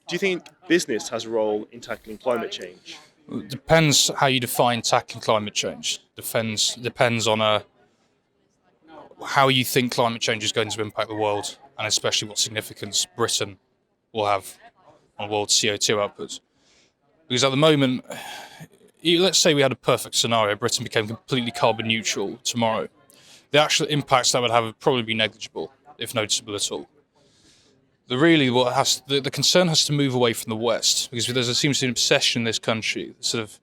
Do you think business has a role in tackling climate change? It depends how you define tackling climate change. Depends on how you think climate change is going to impact the world, and especially what significance Britain will have on world CO2 output. Because at the moment, let's say we had a perfect scenario, Britain became completely carbon neutral tomorrow. The actual impacts that would have would probably be negligible, if noticeable at all. The concern has to move away from the West, because there seems to be an obsession in this country, sort of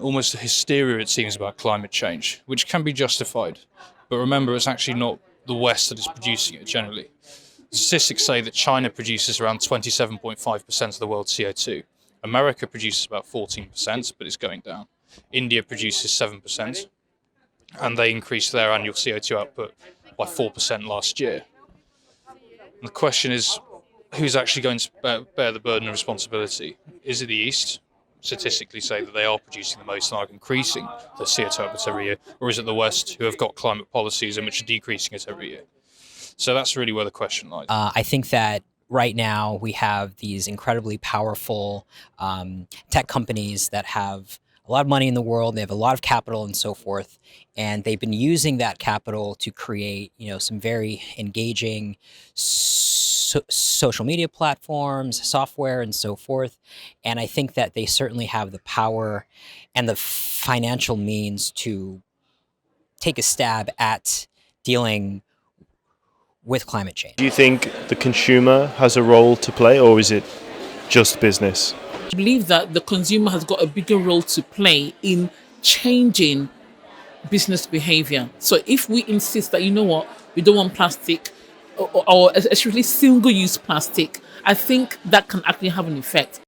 almost a hysteria it seems about climate change, which can be justified. But remember, it's actually not the West that is producing it generally. Statistics say that China produces around 27.5% of the world's CO2. America produces about 14%, but it's going down. India produces 7%, and they increased their annual CO2 output by 4% last year. And the question is, who's actually going to bear the burden of responsibility? Is it the East? Statistically say that they are producing the most and are increasing the CO2 output every year, or is it the West who have got climate policies and which are decreasing it every year? So that's really where the question lies. I think that right now we have these incredibly powerful tech companies that have a lot of money in the world. They have a lot of capital and so forth, and they've been using that capital to create, some very engaging social media platforms, software, and so forth. And I think that they certainly have the power and the financial means to take a stab at dealing with climate change. Do you think the consumer has a role to play, or is it just business? I believe that the consumer has got a bigger role to play in changing business behavior. So if we insist that, we don't want plastic or especially single-use plastic, I think that can actually have an effect.